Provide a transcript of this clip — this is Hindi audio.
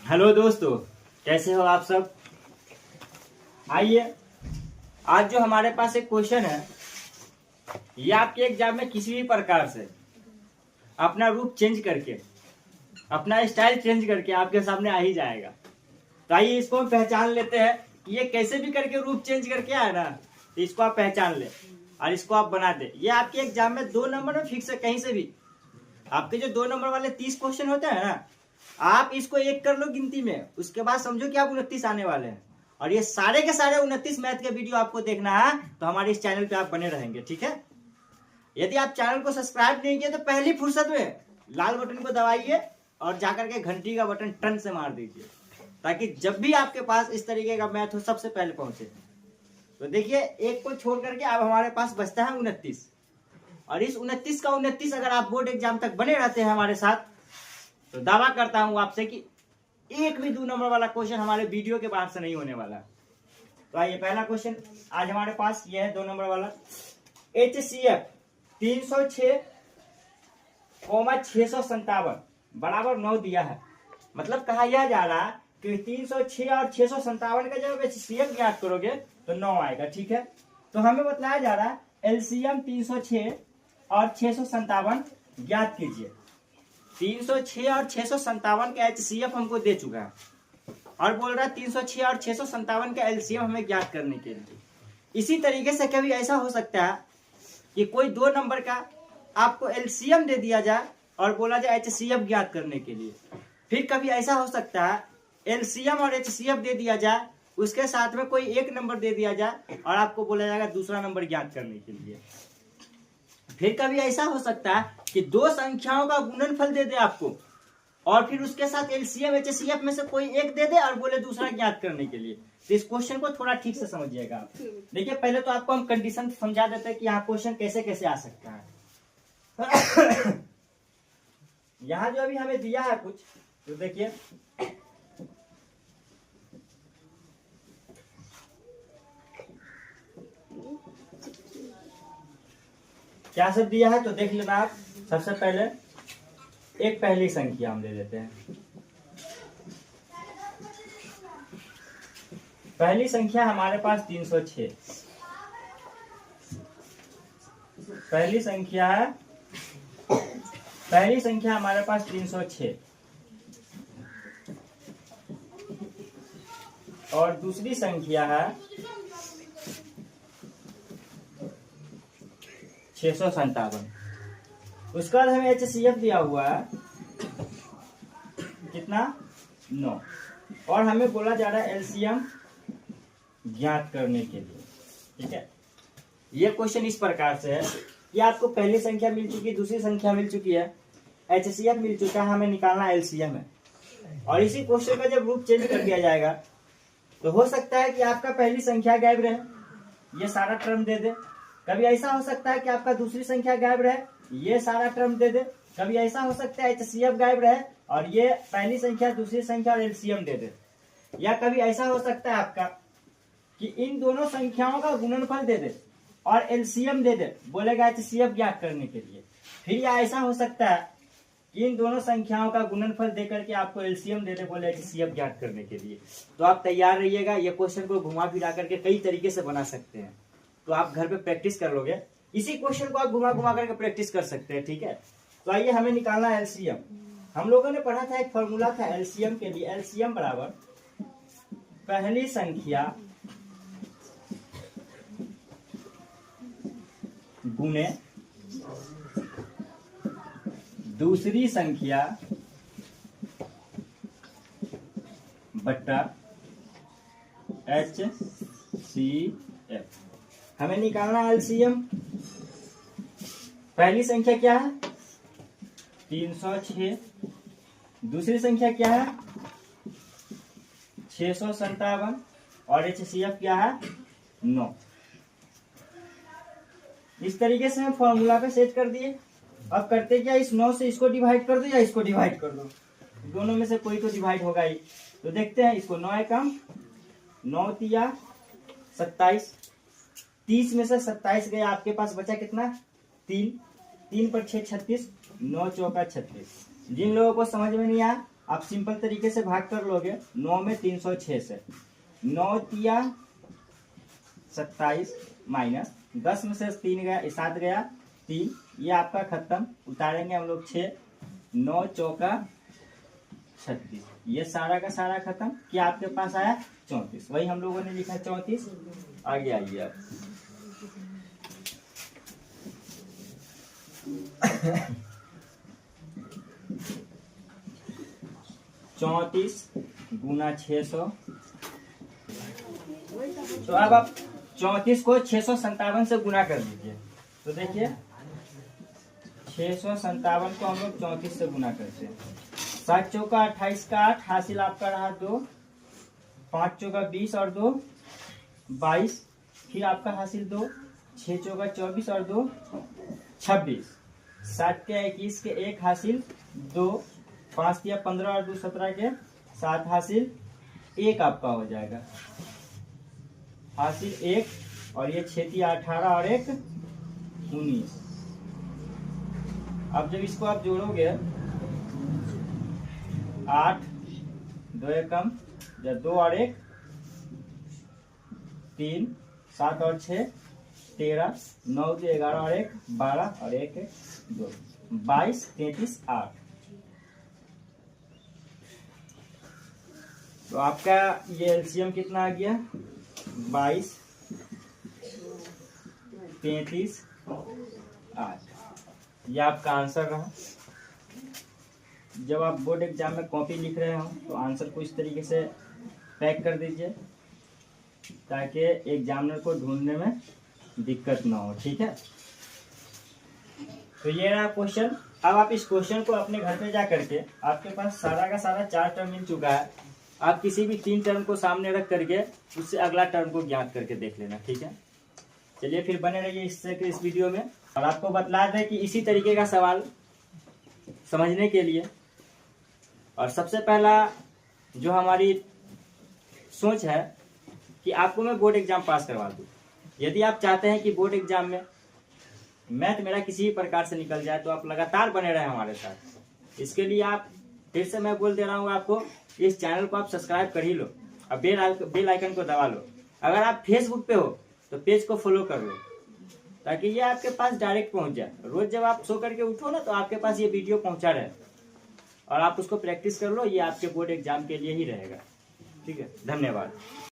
हेलो दोस्तों, कैसे हो आप सब। आइए, आज जो हमारे पास एक क्वेश्चन है, ये आपके एग्जाम में किसी भी प्रकार से अपना रूप चेंज करके, अपना स्टाइल चेंज करके आपके सामने आ ही जाएगा। तो आइए इसको हम पहचान लेते हैं। ये कैसे भी करके रूप चेंज करके आए ना, तो इसको आप पहचान ले और इसको आप बना दे। ये आपके एग्जाम में 2 नंबर में फिक्स है। कहीं से भी आपके जो 2 नंबर वाले 30 क्वेश्चन होते हैं ना, आप इसको 1 कर लो गिनती में, उसके बाद समझो कि आप 29 आने वाले हैं। और ये सारे के सारे 29 मैथ के वीडियो आपको देखना है, तो हमारे इस चैनल पे आप बने रहेंगे, ठीक है। यदि आप चैनल को सब्सक्राइब नहीं किए तो पहली फुर्सत में लाल बटन को दबाइए और जाकर के घंटी का बटन टन से मार दीजिए, ताकि जब भी आपके पास इस तरीके का मैथ हो सबसे पहले पहुंचे। तो देखिए, 1 को छोड़ करके अब हमारे पास बचता है 29, और इस 29 का 29 अगर आप बोर्ड एग्जाम तक बने रहते हैं हमारे साथ, तो दावा करता हूं आपसे कि एक भी 2 नंबर वाला क्वेश्चन हमारे वीडियो के बाहर से नहीं होने वाला। तो आइए, पहला क्वेश्चन आज हमारे पास ये है 2 नंबर वाला। HCF 306,657 बराबर 9 दिया है। मतलब कहा यह जा रहा है कि 306 और 657 का जब HCF ज्ञात करोगे तो 9 आएगा, ठीक है। तो हमें बताया जा रहा है LCM 306 और 657 ज्ञात कीजिए। 306 और 657 का HCF हमको दे चुका है और बोल रहा है 306 और 657 का LCM हमें ज्ञात करने के लिए। इसी तरीके से कभी ऐसा हो सकता है कि कोई 2 नंबर का आपको LCM दे दिया जाए और बोला जाए HCF ज्ञात करने के लिए। फिर कभी ऐसा हो सकता है LCM और HCF दे दिया जाए, उसके साथ में कोई 1 नंबर दे दिया जाए और आपको बोला जाएगा दूसरा नंबर ज्ञात करने के लिए। फिर कभी ऐसा हो सकता है कि 2 संख्याओं का गुणनफल दे दे आपको, और फिर उसके साथ LCM HCF में से कोई 1 दे दे और बोले दूसरा ज्ञात करने के लिए। तो इस क्वेश्चन को थोड़ा ठीक से समझिएगा आप। देखिए, पहले तो आपको हम कंडीशन समझा देते हैं कि यहाँ क्वेश्चन कैसे कैसे आ सकता है। यहाँ जो अभी हमें दिया है कुछ, तो देखिए क्या सब दिया है, तो देख लेना आप। सबसे पहले एक पहली संख्या हम ले लेते हैं। पहली संख्या हमारे पास 306। पहली संख्या हमारे पास 306 और दूसरी संख्या है 657। उसके बाद हमें HCF दिया हुआ है कितना, 9, और हमें बोला जा रहा है LCM ज्ञात करने के लिए, ठीक है। ये क्वेश्चन इस प्रकार से है कि आपको पहली संख्या मिल चुकी है, दूसरी संख्या मिल चुकी है, HCF मिल चुका है, हमें निकालना LCM है। और इसी क्वेश्चन का जब रूप चेंज कर दिया जाएगा तो हो सकता है कि आपका पहली संख्या गायब रहे, ये सारा टर्म दे दे। कभी ऐसा हो सकता है कि आपका दूसरी संख्या गायब रहे, ये सारा टर्म दे दे। कभी ऐसा हो सकता है HCF गायब रहे और ये पहली संख्या, दूसरी संख्या और LCM दे दे। या कभी ऐसा हो सकता है आपका कि इन दोनों संख्याओं का गुणनफल दे दे और LCM दे दे, बोलेगा HCF ज्ञात करने के लिए। फिर या ऐसा हो सकता है कि इन दोनों संख्याओं का गुणनफल देकर के आपको LCM दे दे, बोले HCF ज्ञात करने के लिए। तो आप तैयार रहिएगा, ये क्वेश्चन को घुमा फिरा करके कई तरीके से बना सकते हैं। तो आप घर पे प्रैक्टिस कर लोगे, इसी क्वेश्चन को आप घुमा घुमा करके प्रैक्टिस कर सकते हैं, ठीक है। तो आइए, हमें निकालना है LCM। हम लोगों ने पढ़ा था, एक फॉर्मूला था LCM के लिए। LCM बराबर पहली संख्या गुने दूसरी संख्या बट्टा HCF। हमें निकालना है LCM। पहली संख्या क्या है, 306। दूसरी संख्या क्या है, 657, और HCF क्या है, 9। इस तरीके से हम फॉर्मूला पे सेट कर दिए। अब करते क्या, इस 9 से इसको डिवाइड कर दो या इसको डिवाइड कर दो, दोनों में से कोई तो डिवाइड होगा ही। तो देखते हैं, इसको 9 एकम 9 तिया 27, 30 में से 27 गया, आपके पास बचा कितना, 3। 3 पर 6 36, 9 चौका 36। जिन लोगों को समझ में नहीं आया आप सिंपल तरीके से भाग कर लोगे 9 में 306 से 9 तिया 27 माइनस 10 में से 3 गया 7 गया 3, ये आपका खत्म। उतारेंगे हम लोग 6, 9 चौका 36, ये सारा का सारा खत्म। क्या आपके पास आया 34, वही हम लोगों ने लिखा 34। आगे आइए आप 34 गुना 600। तो अब आप 34 को 657 से गुना कर दीजिए। तो देखिए 657 को हम लोग 34 से गुना करते हैं। 7 चौका 28 का 8, हासिल आपका रहा 2, 5 चौका 20 और 2 22, फिर आपका हासिल 2, 6 चौका 24 और 2 26, 7 के 21 के 1 हासिल 2, 5 या 15 और 2 17 के 7 हासिल 1 आपका हो जाएगा, हासिल 1। और ये 6 या 18 और 1 19। अब जब इसको आप जोड़ोगे 8 2 एकम, जब 2 और 1 3, 7 और 6 13, 9 2 11 और 1 12 और 1 2 22 33 8। तो आपका ये एलसीएम कितना आ गया 22 33 8। ये आपका आंसर रहा। जब आप बोर्ड एग्जाम में कॉपी लिख रहे हो तो आंसर को इस तरीके से पैक कर दीजिए ताकि एग्जामिनर को ढूंढने में दिक्कत ना हो, ठीक है। तो ये रहा क्वेश्चन। अब आप इस क्वेश्चन को अपने घर पे जा करके, आपके पास सारा का सारा 4 टर्म मिल चुका है, आप किसी भी 3 टर्म को सामने रख करके उससे अगला टर्म को ज्ञात करके देख लेना, ठीक है। चलिए फिर बने रहिए इस वीडियो में। और आपको बतला दें कि इसी तरीके का सवाल समझने के लिए और सबसे पहला जो हमारी सोच है कि आपको मैं बोर्ड एग्जाम पास करवा दूं। यदि आप चाहते हैं कि बोर्ड एग्जाम में मैथ मेरा किसी भी प्रकार से निकल जाए तो आप लगातार बने रहें हमारे साथ। इसके लिए आप फिर से मैं बोल दे रहा हूँ आपको, इस चैनल को आप सब्सक्राइब कर ही लो और बेल आइकन को दबा लो। अगर आप फेसबुक पे हो तो पेज को फॉलो कर लो ताकि ये आपके पास डायरेक्ट पहुंच जाए। रोज जब आप सो करके उठो ना तो आपके पास ये वीडियो पहुंचा रहे और आप उसको प्रैक्टिस कर लो। ये आपके बोर्ड एग्जाम के लिए ही रहेगा, ठीक है। धन्यवाद।